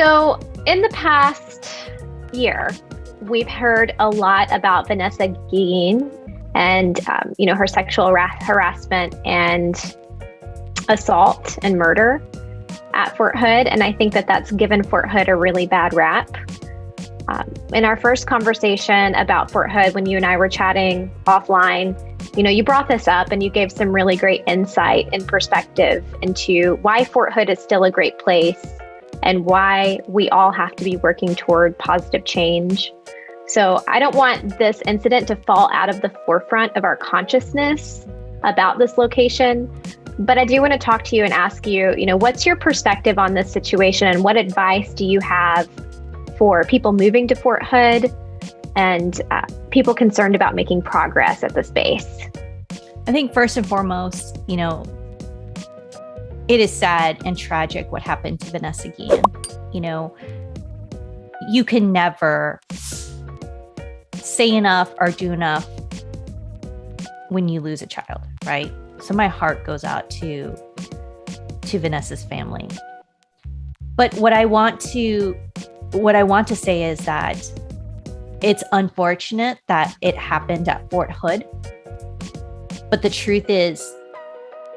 So in the past year, we've heard a lot about Vanessa Guillén and, her sexual harassment and assault and murder at Fort Hood. And I think that that's given Fort Hood a really bad rap. In our first conversation about Fort Hood, when you and I were chatting offline, you brought this up and you gave some really great insight and perspective into why Fort Hood is still a great place and why we all have to be working toward positive change. So I don't want this incident to fall out of the forefront of our consciousness about this location, but I do want to talk to you and ask you, what's your perspective on this situation and what advice do you have for people moving to Fort Hood and people concerned about making progress at the space? I think first and foremost, it is sad and tragic what happened to Vanessa Guillén. You can never say enough or do enough when you lose a child, right? So my heart goes out to Vanessa's family. But what I want to say is that it's unfortunate that it happened at Fort Hood. But the truth is,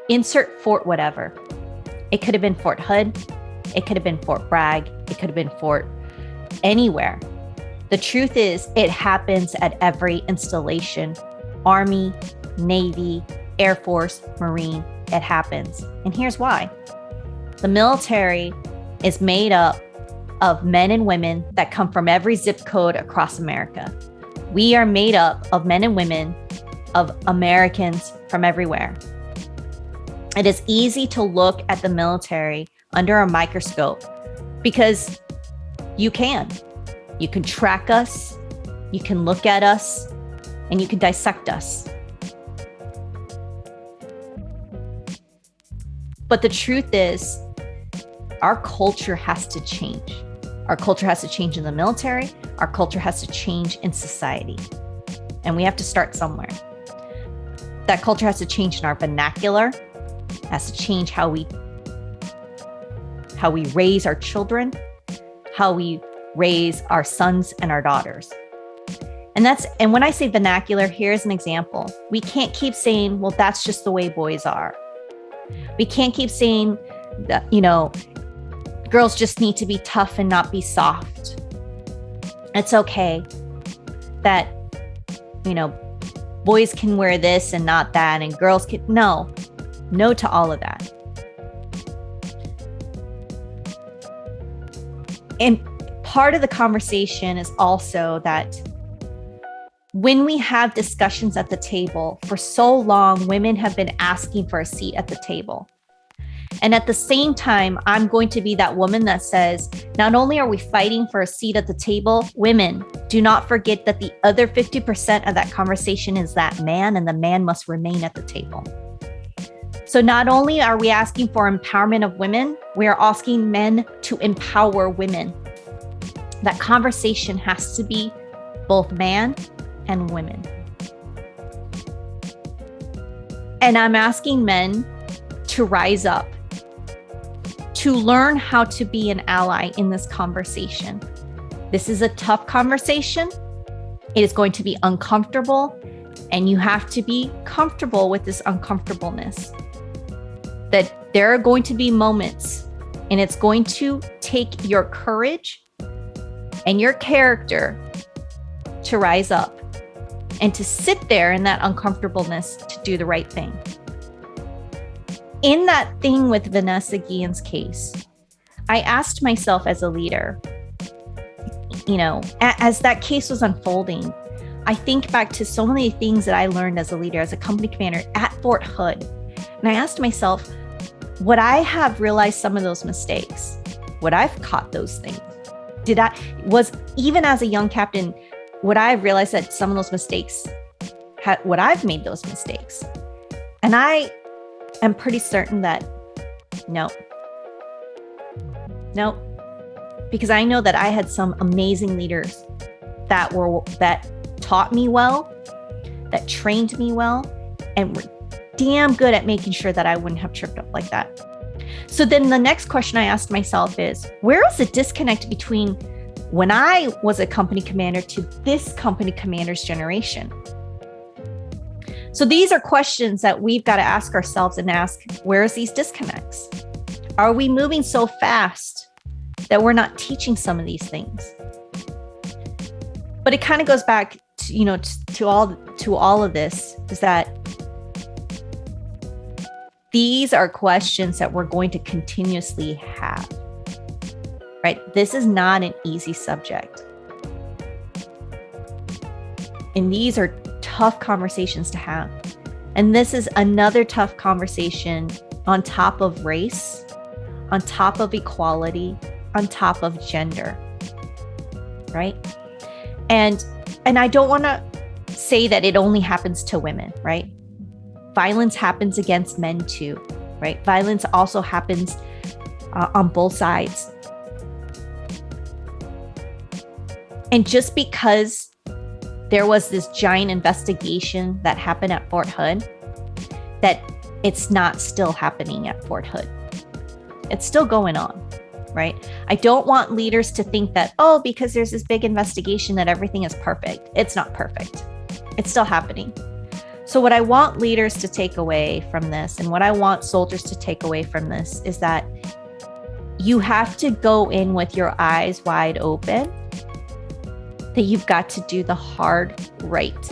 insert Fort whatever. It could have been Fort Hood. It could have been Fort Bragg. It could have been Fort anywhere. The truth is, it happens at every installation. Army, Navy, Air Force, Marine, it happens. And here's why. The military is made up of men and women that come from every zip code across America. We are made up of men and women of Americans from everywhere. It is easy to look at the military under a microscope because you can track us, you can look at us, and you can dissect us. But the truth is, our culture has to change. Our culture has to change in the military. Our culture has to change in society. And we have to start somewhere. That culture has to change in our vernacular, has to change how we raise our children, how we raise our sons and our daughters. And when I say vernacular, here's an example. We can't keep saying, well, that's just the way boys are. We can't keep saying that, girls just need to be tough and not be soft. It's okay that, boys can wear this and not that, and girls can, no to all of that. And part of the conversation is also that when we have discussions at the table, for so long, women have been asking for a seat at the table. And at the same time, I'm going to be that woman that says, not only are we fighting for a seat at the table, women, do not forget that the other 50% of that conversation is that man, and the man must remain at the table. So not only are we asking for empowerment of women, we are asking men to empower women. That conversation has to be both man and women. And I'm asking men to rise up, to learn how to be an ally in this conversation. This is a tough conversation. It is going to be uncomfortable, and you have to be comfortable with this uncomfortableness. That there are going to be moments, and it's going to take your courage and your character to rise up and to sit there in that uncomfortableness to do the right thing. In that thing with Vanessa Guillén's case, I asked myself as a leader, as that case was unfolding, I think back to so many things that I learned as a leader, as a company commander at Fort Hood. And I asked myself, would I have realized some of those mistakes? Would I have caught those things? Even as a young captain, would I have realized that some of those mistakes, would I have made those mistakes? And I am pretty certain that no, because I know that I had some amazing leaders that taught me well, that trained me well, and were damn good at making sure that I wouldn't have tripped up like that. So then the next question I asked myself is, where is the disconnect between when I was a company commander to this company commander's generation? So these are questions that we've got to ask ourselves and ask, where is these disconnects? Are we moving so fast that we're not teaching some of these things? But it kind of goes back to, to all of this, is that these are questions that we're going to continuously have, right? This is not an easy subject. And these are tough conversations to have. And this is another tough conversation on top of race, on top of equality, on top of gender, right? And I don't want to say that it only happens to women, right? Violence happens against men too, right? Violence also happens on both sides. And just because there was this giant investigation that happened at Fort Hood, that it's not still happening at Fort Hood. It's still going on, right? I don't want leaders to think that, oh, because there's this big investigation that everything is perfect. It's not perfect. It's still happening. So what I want leaders to take away from this, and what I want soldiers to take away from this, is that you have to go in with your eyes wide open, that you've got to do the hard right.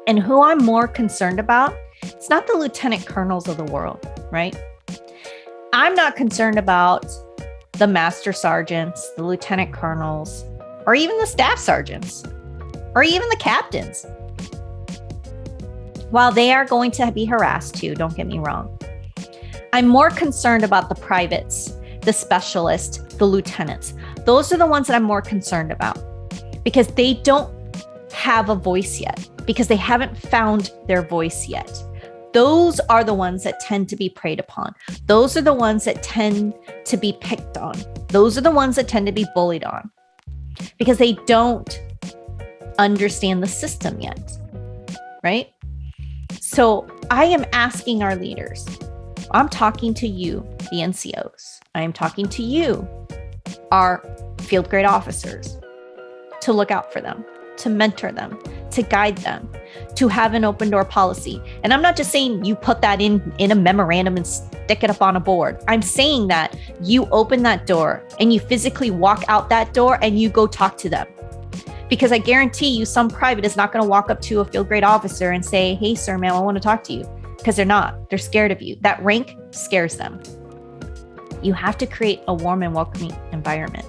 And who I'm more concerned about, it's not the lieutenant colonels of the world, right? I'm not concerned about the master sergeants, the lieutenant colonels, or even the staff sergeants, or even the captains. While they are going to be harassed too, don't get me wrong. I'm more concerned about the privates, the specialists, the lieutenants. Those are the ones that I'm more concerned about, because they don't have a voice yet, because they haven't found their voice yet. Those are the ones that tend to be preyed upon. Those are the ones that tend to be picked on. Those are the ones that tend to be bullied on, because they don't understand the system yet, right? So I am asking our leaders, I'm talking to you, the NCOs. I am talking to you, our field grade officers, to look out for them, to mentor them, to guide them, to have an open door policy. And I'm not just saying you put that in a memorandum and stick it up on a board. I'm saying that you open that door and you physically walk out that door and you go talk to them. Because I guarantee you, some private is not going to walk up to a field grade officer and say, hey, sir, ma'am, I want to talk to you. Because they're not. They're scared of you. That rank scares them. You have to create a warm and welcoming environment,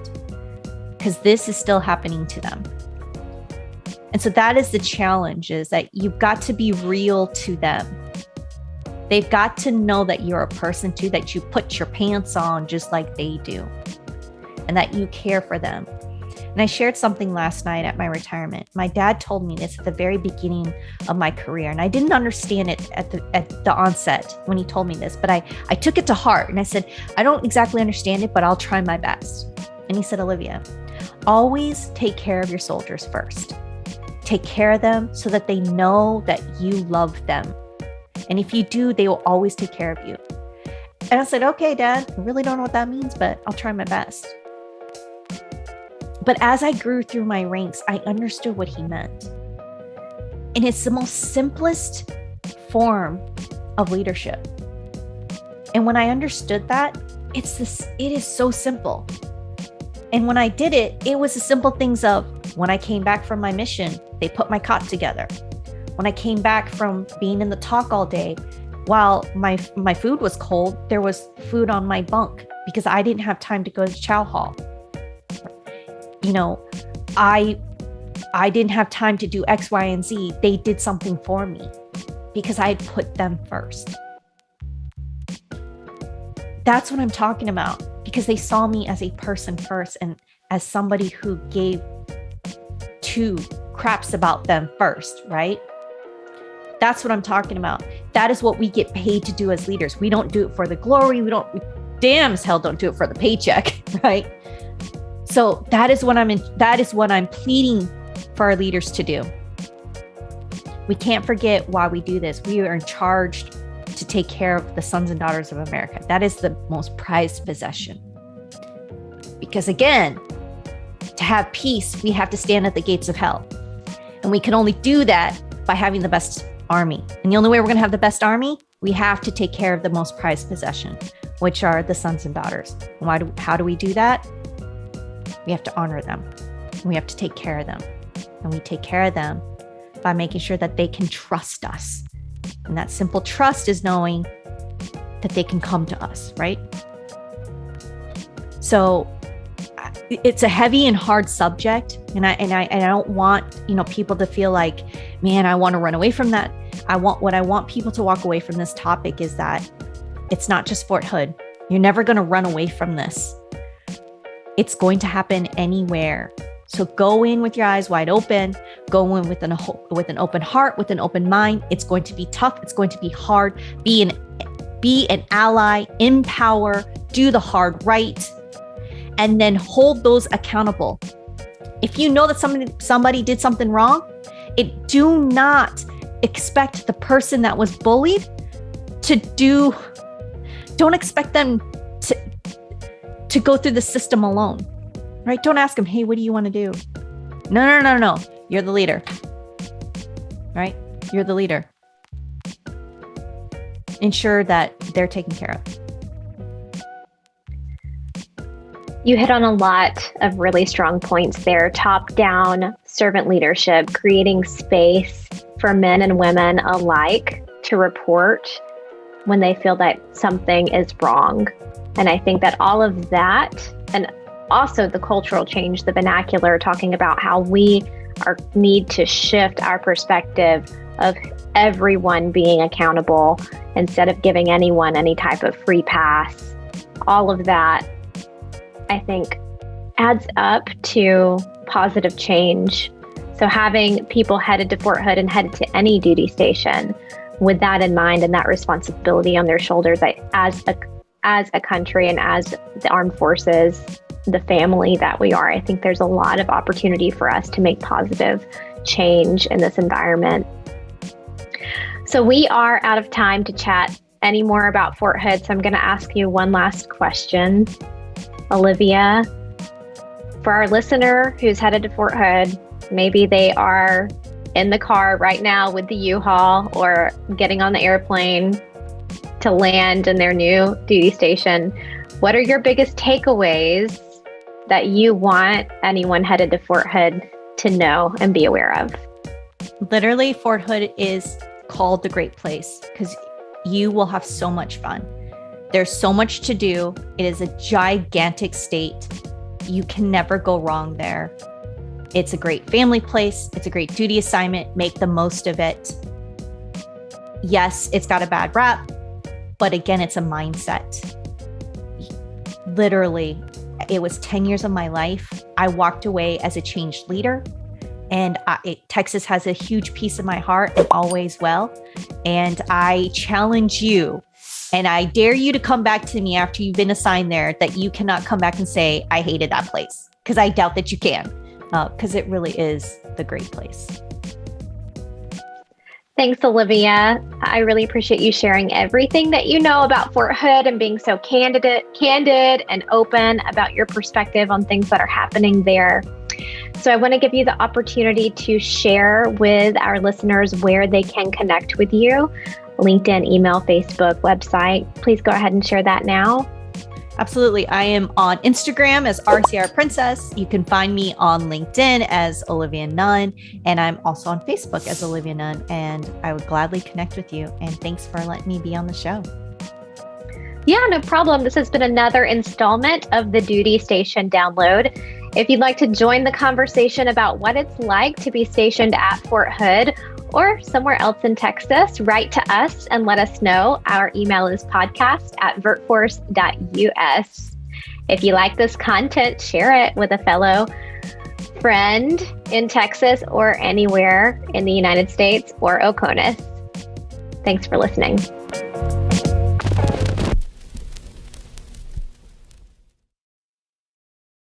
because this is still happening to them. And so that is the challenge, is that you've got to be real to them. They've got to know that you're a person too, that you put your pants on just like they do, and that you care for them. And I shared something last night at my retirement. My dad told me this at the very beginning of my career, and I didn't understand it at the onset when he told me this, but I took it to heart, and I said, I don't exactly understand it, but I'll try my best. And he said, Olivia, always take care of your soldiers first. Take care of them so that they know that you love them. And if you do, they will always take care of you. And I said, okay, Dad, I really don't know what that means, but I'll try my best. But as I grew through my ranks, I understood what he meant. And it's the most simplest form of leadership. And when I understood that, it is so simple. And when I did it, it was the simple things of, when I came back from my mission, they put my cot together. When I came back from being in the talk all day, while my food was cold, there was food on my bunk because I didn't have time to go to chow hall. You know, I didn't have time to do X, Y, and Z. They did something for me because I had put them first. That's what I'm talking about, because they saw me as a person first and as somebody who gave two craps about them first, right? That's what I'm talking about. That is what we get paid to do as leaders. We don't do it for the glory. We damn as hell don't do it for the paycheck, right? So that is what I'm pleading for our leaders to do. We can't forget why we do this. We are charged to take care of the sons and daughters of America. That is the most prized possession. Because again, to have peace, we have to stand at the gates of hell. And we can only do that by having the best army. And the only way we're going to have the best army, we have to take care of the most prized possession, which are the sons and daughters. How do we do that? We have to honor them. We have to take care of them. And we take care of them by making sure that they can trust us. And that simple trust is knowing that they can come to us, right? So it's a heavy and hard subject. And I don't want, people to feel like, man, I want to run away from that. What I want people to walk away from this topic is that it's not just Fort Hood. You're never going to run away from this. It's going to happen anywhere. So go in with your eyes wide open, go in with an open heart, with an open mind. It's going to be tough. It's going to be hard. Be an ally, empower, do the hard right, and then hold those accountable. If you know that somebody did something wrong, do not expect the person that was bullied don't expect them to go through the system alone, right? Don't ask them, hey, what do you want to do? No. You're the leader, right? You're the leader. Ensure that they're taken care of. You hit on a lot of really strong points there. Top-down servant leadership, creating space for men and women alike to report when they feel that something is wrong. And I think that all of that, and also the cultural change, the vernacular, talking about how we need to shift our perspective of everyone being accountable instead of giving anyone any type of free pass. All of that, I think, adds up to positive change. So having people headed to Fort Hood and headed to any duty station with that in mind and that responsibility on their shoulders, as a country and as the armed forces, the family that we are, I think there's a lot of opportunity for us to make positive change in this environment. So we are out of time to chat any more about Fort Hood. So I'm going to ask you one last question. Olivia, for our listener who's headed to Fort Hood, maybe they are in the car right now with the U-Haul or getting on the airplane to land in their new duty station. What are your biggest takeaways that you want anyone headed to Fort Hood to know and be aware of? Literally, Fort Hood is called the Great Place because you will have so much fun. There's so much to do. It is a gigantic state. You can never go wrong there. It's a great family place. It's a great duty assignment. Make the most of it. Yes, it's got a bad rap, but again, it's a mindset. Literally, it was 10 years of my life. I walked away as a changed leader, and Texas has a huge piece of my heart and always will. And I challenge you, and I dare you to come back to me after you've been assigned there, that you cannot come back and say, I hated that place, because I doubt that you can, because it really is the great place. Thanks, Olivia. I really appreciate you sharing everything that you know about Fort Hood and being so candid and open about your perspective on things that are happening there. So I want to give you the opportunity to share with our listeners where they can connect with you. LinkedIn, email, Facebook, website. Please go ahead and share that now. Absolutely. I am on Instagram as RCR Princess. You can find me on LinkedIn as Olivia Nunn, and I'm also on Facebook as Olivia Nunn, and I would gladly connect with you. And thanks for letting me be on the show. Yeah, no problem. This has been another installment of the Duty Station Download. If you'd like to join the conversation about what it's like to be stationed at Fort Hood or somewhere else in Texas, write to us and let us know. Our email is podcast@vertforce.us. If you like this content, share it with a fellow friend in Texas or anywhere in the United States or Oconus. Thanks for listening.